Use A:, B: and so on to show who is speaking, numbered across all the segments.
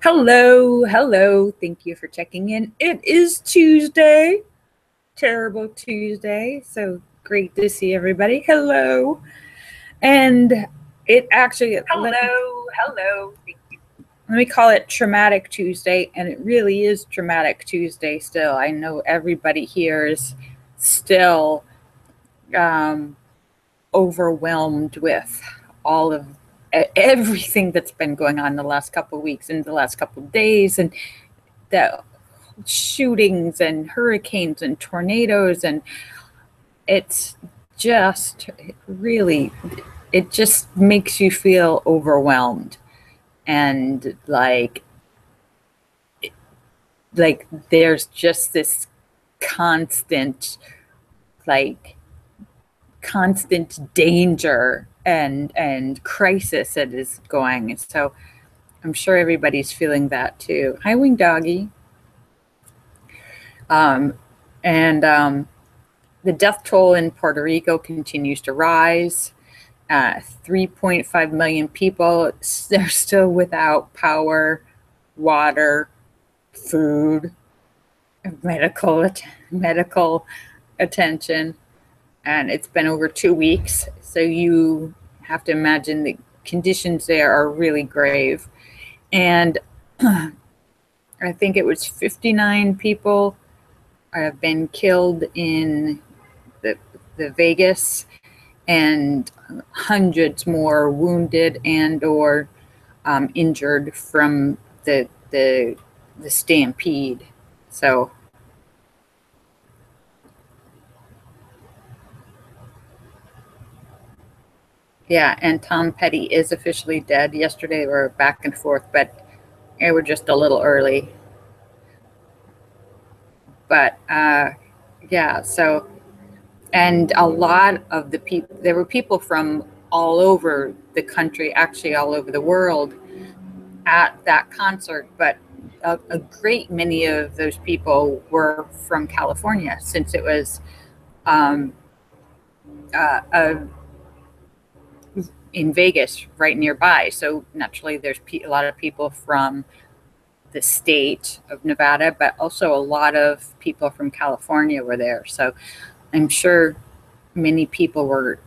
A: Hello, hello. Thank you for checking in. It is Tuesday, terrible Tuesday. So great to see everybody. Hello. And it actually, hello. Thank you. Let me call it Traumatic Tuesday. And it really is Traumatic Tuesday still. I know everybody here is still overwhelmed with all of everything that's been going on the last couple of weeks and the last couple of days, and the shootings and hurricanes and tornadoes, and it's just really, it just makes you feel overwhelmed, and like there's just this constant constant danger and crisis that is going. So I'm sure everybody's feeling that too. Hi, Wing Doggy. The death toll in Puerto Rico continues to rise. 3.5 million people, they're still without power, water, food, medical attention. And it's been over 2 weeks. So you have to imagine the conditions there are really grave. And I think it was 59 people have been killed in the Vegas, and hundreds more wounded and or injured from the stampede. So yeah, and Tom Petty is officially dead. Yesterday we were back and forth, but they were just a little early. But yeah, so, and a lot of the people, there were people from all over the country, actually all over the world at that concert, but a great many of those people were from California, since it was in Vegas right nearby. So naturally there's a lot of people from the state of Nevada, but also a lot of people from California were there. So I'm sure many people were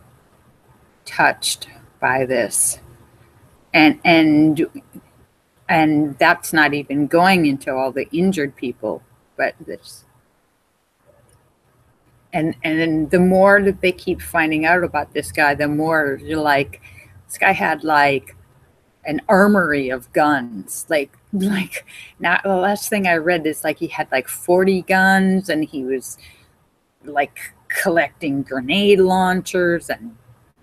A: touched by this, and that's not even going into all the injured people, but this. And then the more that they keep finding out about this guy, the more you're like, this guy had like an armory of guns. Like now the last thing I read is like he had like 40 guns, and he was like collecting grenade launchers and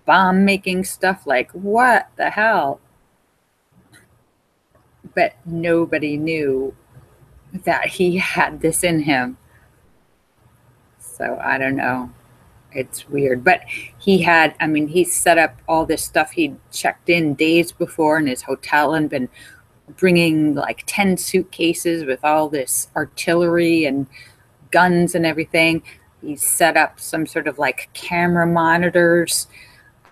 A: bomb making stuff. Like, what the hell? But nobody knew that he had this in him. So I don't know. It's weird. But he had, I mean, he set up all this stuff. He'd checked in days before in his hotel and been bringing like 10 suitcases with all this artillery and guns and everything. He set up some sort of like camera monitors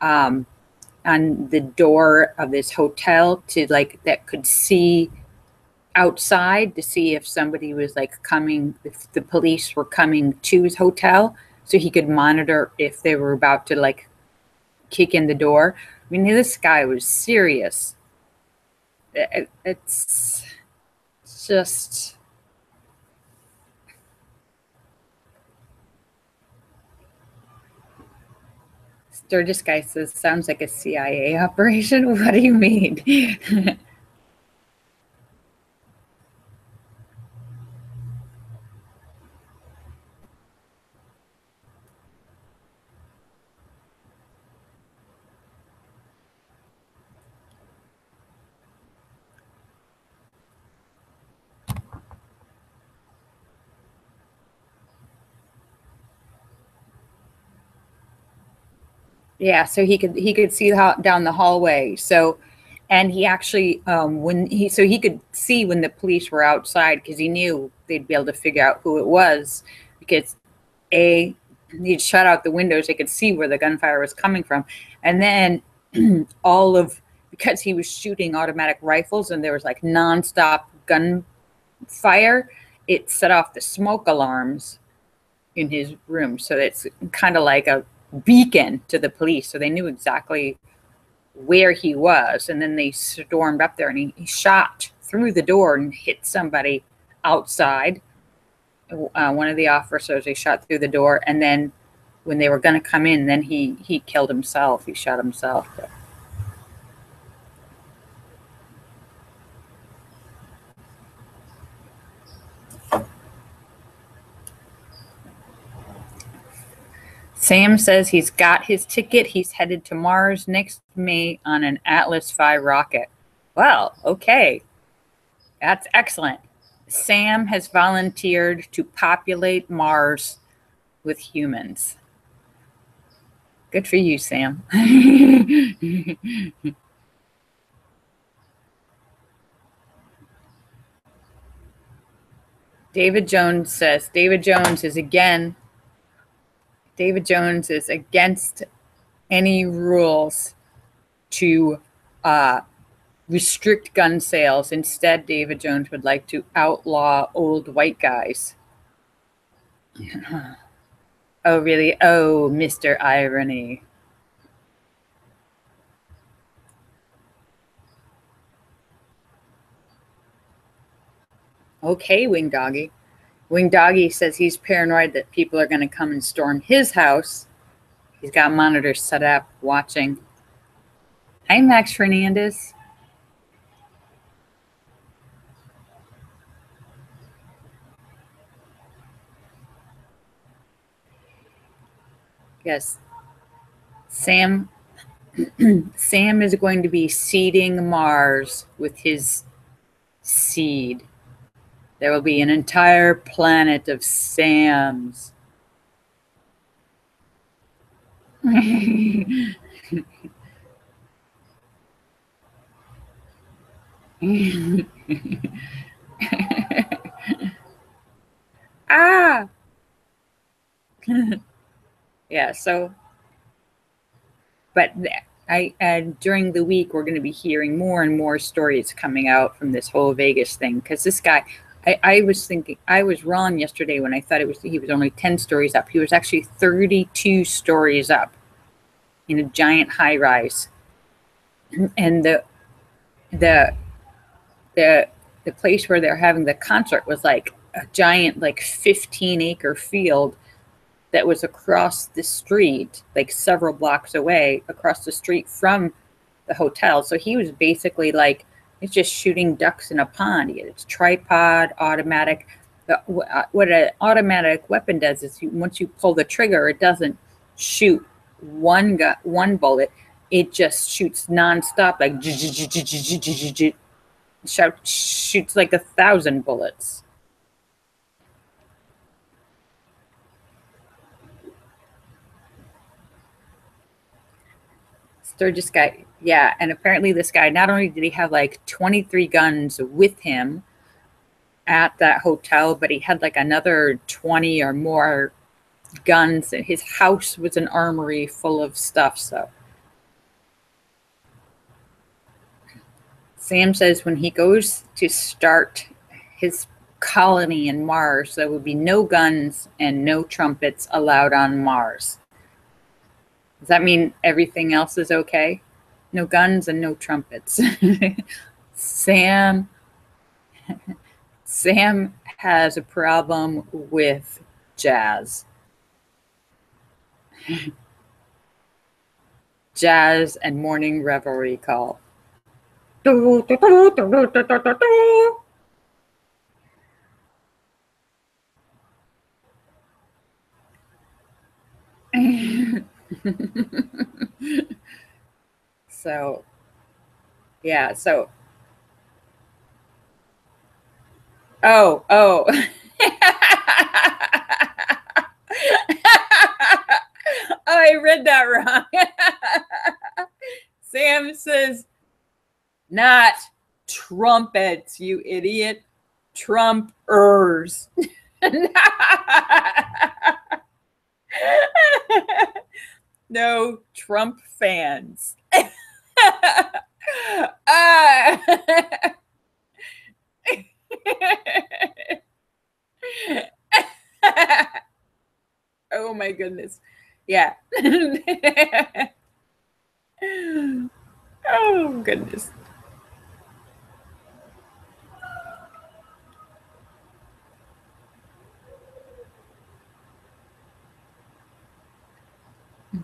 A: on the door of this hotel to like, that could see outside to see if somebody was like coming, if the police were coming to his hotel, so he could monitor if they were about to like kick in the door. I mean, this guy was serious. It's just, Sturgis guy says, sounds like a CIA operation. What do you mean? Yeah, so he could see down the hallway. So, and he actually so he could see when the police were outside, because he knew they'd be able to figure out who it was, because he'd shut out the windows, they could see where the gunfire was coming from, and then because he was shooting automatic rifles, and there was like nonstop gunfire, it set off the smoke alarms in his room. So it's kind of like a beacon to the police. So they knew exactly where he was. And then they stormed up there and he shot through the door and hit somebody outside. One of the officers, they shot through the door. And then when they were going to come in, then he killed himself. He shot himself. Sam says he's got his ticket. He's headed to Mars next May on an Atlas V rocket. Well, okay. That's excellent. Sam has volunteered to populate Mars with humans. Good for you, Sam. David Jones says David Jones is against any rules to restrict gun sales. Instead, David Jones would like to outlaw old white guys. Oh, really? Oh, Mr. Irony. Okay, Wing Doggy. Wing Doggy says he's paranoid that people are going to come and storm his house. He's got monitors set up, watching. Hi, Max Fernandez. Yes. Sam is going to be seeding Mars with his seed. There will be an entire planet of Sams. Ah! Yeah, so, but during the week, we're going to be hearing more and more stories coming out from this whole Vegas thing. Because this guy, I was thinking, I was wrong yesterday when I thought he was only 10 stories up. He was actually 32 stories up in a giant high rise. And the place where they're having the concert was like a giant, like 15-acre field that was across the street, like several blocks away, across the street from the hotel. So he was basically like, it's just shooting ducks in a pond. It's tripod, automatic. What an automatic weapon does is once you pull the trigger, it doesn't shoot one bullet. It just shoots nonstop, like shoots like 1,000 bullets. Sturgis guy, yeah, and apparently this guy, not only did he have like 23 guns with him at that hotel, but he had like another 20 or more guns. His house was an armory full of stuff. So Sam says when he goes to start his colony in Mars, there will be no guns and no trumpets allowed on Mars. Does that mean everything else is okay? No guns and no trumpets. Sam has a problem with jazz. Jazz and morning revelry call. So, yeah, so, oh. Oh, I read that wrong. Sam says, not trumpets, you idiot. Trumpers. No Trump fans. Oh my goodness. Yeah. Oh goodness.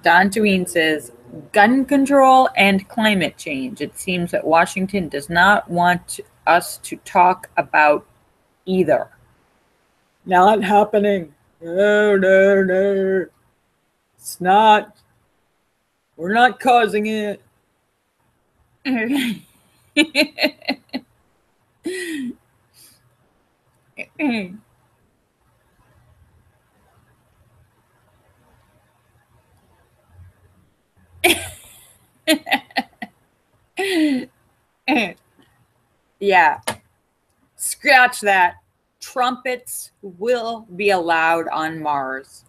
A: Don Tween says, gun control and climate change. It seems that Washington does not want us to talk about either. Not happening. No, no, no. It's not. We're not causing it. Yeah. Scratch that. Trumpets will be allowed on Mars.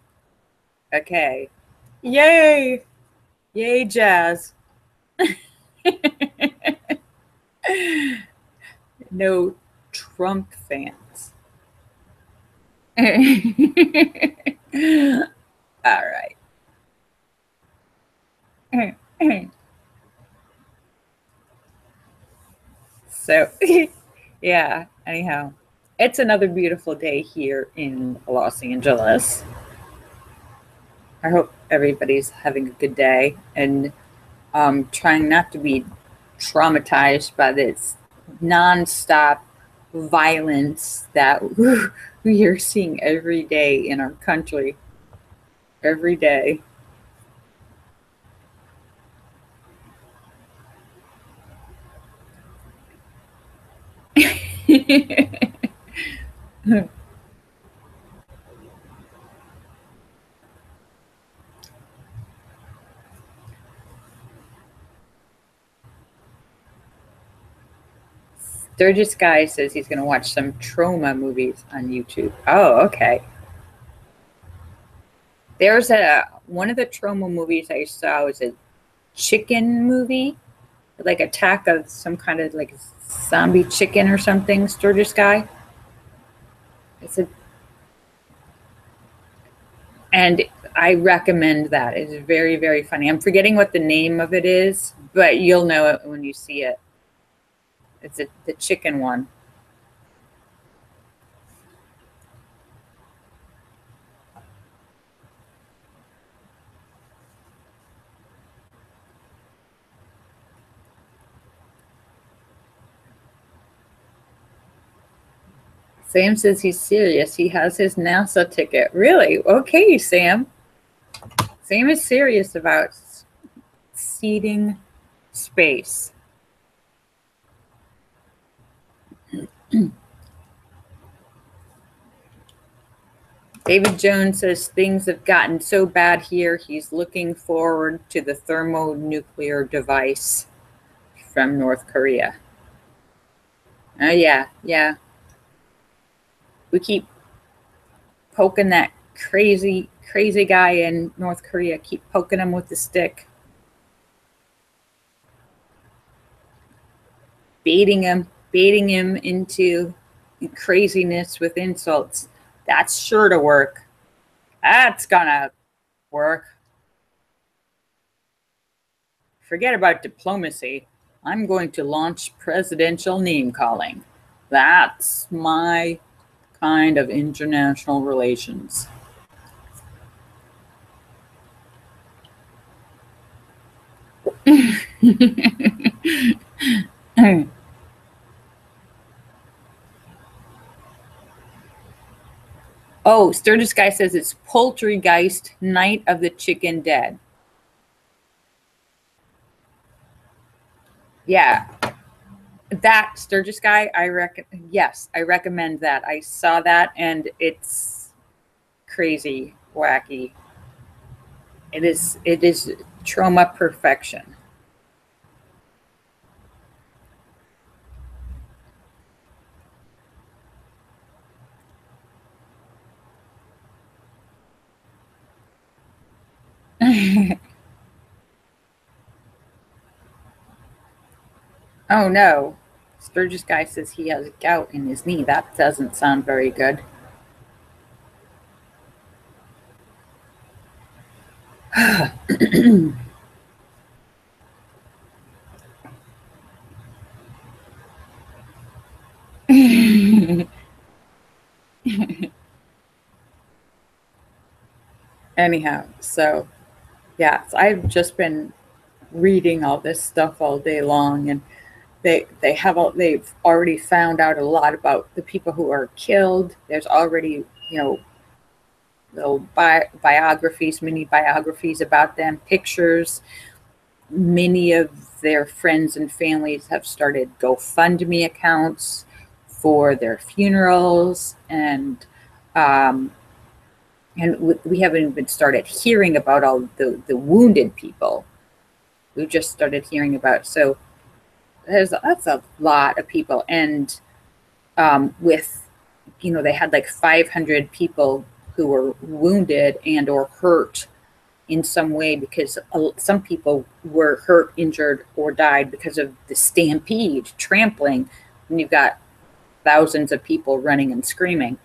A: Okay. Yay. Yay, jazz. No Trump fans. All right. So, yeah, anyhow, it's another beautiful day here in Los Angeles. I hope everybody's having a good day and trying not to be traumatized by this nonstop violence that we are seeing every day in our country. Every day. Sturgis Guy says he's going to watch some trauma movies on YouTube. Oh, okay. There's one of the trauma movies I saw was a chicken movie, like attack of some kind of like zombie chicken or something. Sturgis Guy. It's a, and I recommend that. It's very, very funny. I'm forgetting what the name of it is, but you'll know it when you see it. It's the chicken one. Sam says he's serious. He has his NASA ticket. Really? Okay, Sam. Sam is serious about seeding space. David Jones says things have gotten so bad here, he's looking forward to the thermonuclear device from North Korea. Oh, yeah, yeah. We keep poking that crazy guy in North Korea, keep poking him with the stick. Baiting him into craziness with insults. That's sure to work. That's gonna work. Forget about diplomacy. I'm going to launch presidential name calling. That's my kind of international relations. Oh, Sturgis Guy says it's Poultrygeist, Night of the Chicken Dead. Yeah. That Sturgis Guy, yes, I recommend that. I saw that and it's crazy, wacky. It is trauma perfection. Oh no. Sturgis guy says he has gout in his knee. That doesn't sound very good. Anyhow, so yeah, so I've just been reading all this stuff all day long, and they've already found out a lot about the people who are killed. There's already, little biographies, mini biographies about them, pictures. Many of their friends and families have started GoFundMe accounts for their funerals, um, and we haven't even started hearing about all the wounded people. We just started hearing about. So that's a lot of people, and with they had like 500 people who were wounded and or hurt in some way, because some people were hurt, injured, or died because of the stampede, trampling, and you've got thousands of people running and screaming.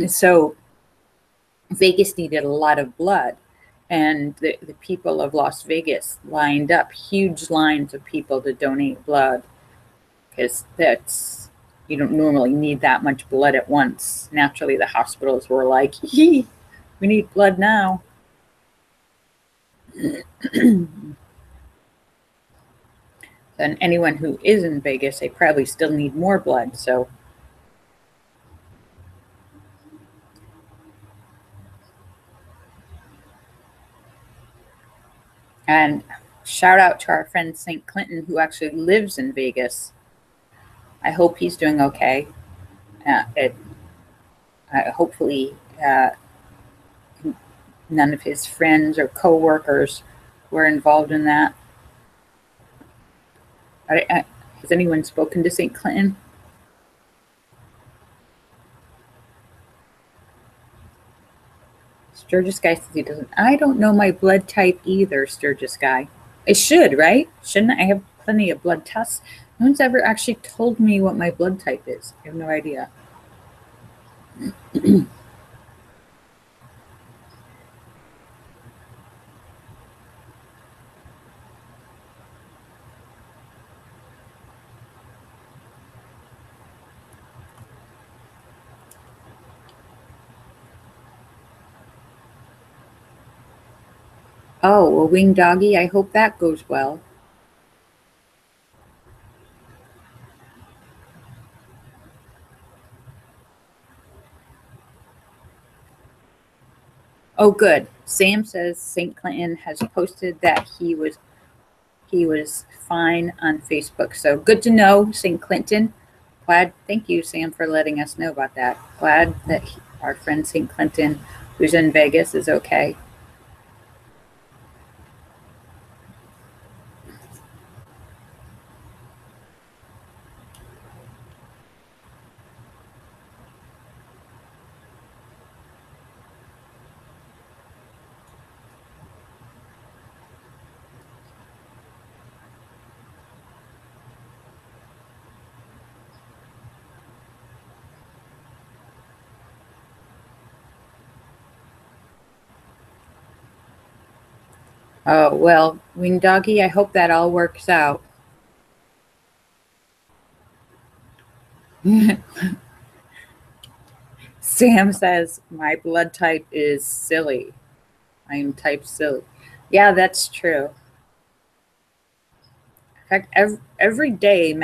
A: So Vegas needed a lot of blood, and the people of Las Vegas lined up huge lines of people to donate blood, because you don't normally need that much blood at once. Naturally, the hospitals were like, we need blood now. And anyone who is in Vegas, they probably still need more blood. So, and shout out to our friend St. Clinton, who actually lives in Vegas. I hope he's doing okay. Hopefully, none of his friends or coworkers were involved in that. Has anyone spoken to St. Clinton? Sturgis guy says he doesn't. I don't know my blood type either, Sturgis guy. It should, right? Shouldn't I have plenty of blood tests? No one's ever actually told me what my blood type is. I have no idea. Oh, well, winged doggy, I hope that goes well. Oh, good. Sam says St. Clinton has posted that he was fine on Facebook. So good to know, St. Clinton. Thank you, Sam, for letting us know about that. Glad that our friend St. Clinton, who's in Vegas, is okay. Oh, well, wing doggy, I hope that all works out. Sam says, my blood type is silly. I am type silly. Yeah, that's true. In fact, every day,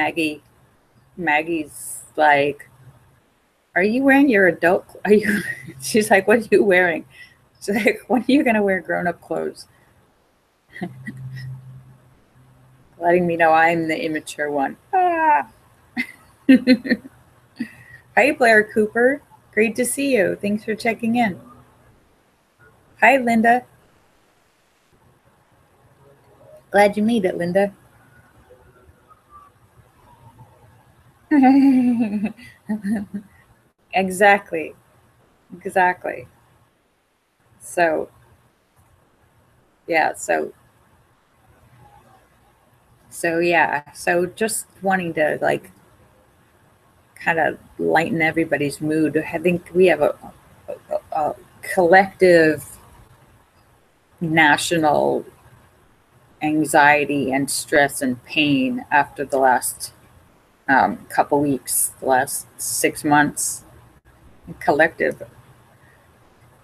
A: Maggie's like, are you wearing your adult? Are you? She's like, what are you wearing? She's like, when are you going to wear grown up clothes? Letting me know I'm the immature one. Ah. Hi, Blair Cooper. Great to see you. Thanks for checking in. Hi, Linda. Glad you made it, Linda. Exactly. Exactly. So, yeah. So So yeah, so just wanting to like kind of lighten everybody's mood. I think we have a collective national anxiety and stress and pain after the last couple weeks, the last 6 months, collective,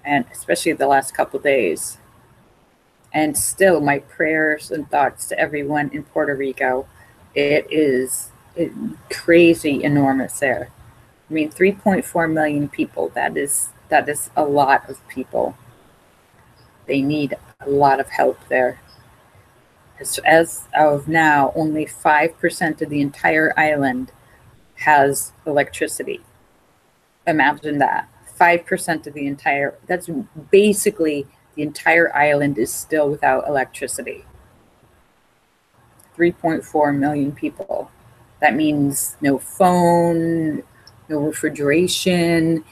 A: and especially the last couple days. And still, my prayers and thoughts to everyone in Puerto Rico. It is crazy enormous there. I mean, 3.4 million people. That is a lot of people. They need a lot of help there. As of now, only 5% of the entire island has electricity. Imagine that. 5% of the entire, that's basically the entire island is still without electricity. 3.4 million people. That means no phone, no refrigeration.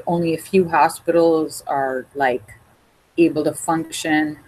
A: Only a few hospitals are like able to function.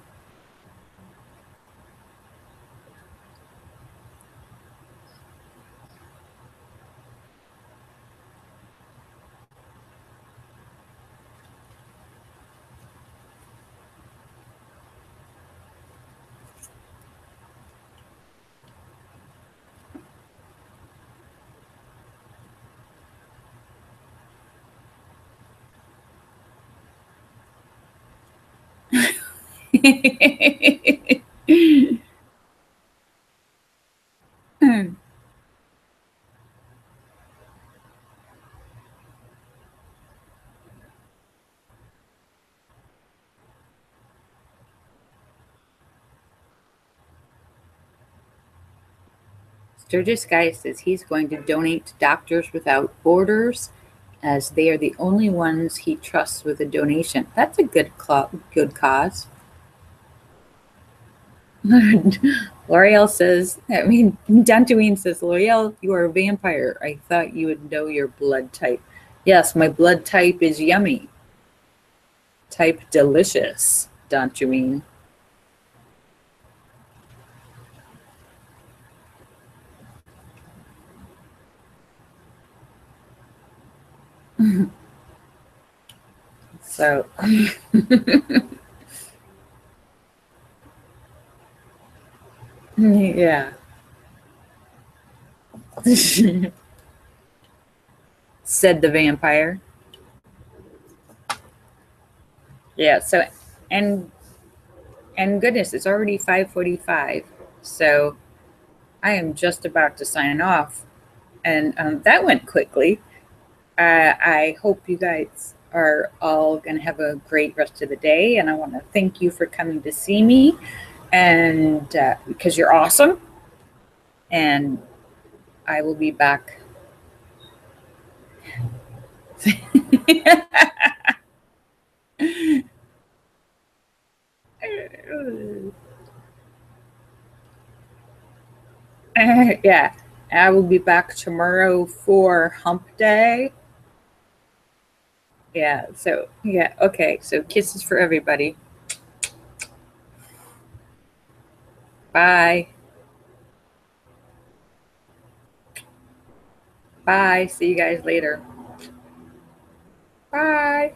A: Sturgis Guy says he's going to donate to Doctors Without Borders as they are the only ones he trusts with a donation. That's a good cause. Lorielle says, Dantooine says, Lorielle, you are a vampire. I thought you would know your blood type. Yes, my blood type is yummy. Type delicious, Dantooine. So, yeah. Said the vampire. Yeah, so and and goodness, it's already 5:45. So I am just about to sign off. And that went quickly. I hope you guys are all going to have a great rest of the day. And I want to thank you for coming to see me, and because you're awesome. And I will be back. Yeah, I will be back tomorrow for hump day. Yeah, so, yeah, okay. So kisses for everybody. Bye. Bye. See you guys later. Bye.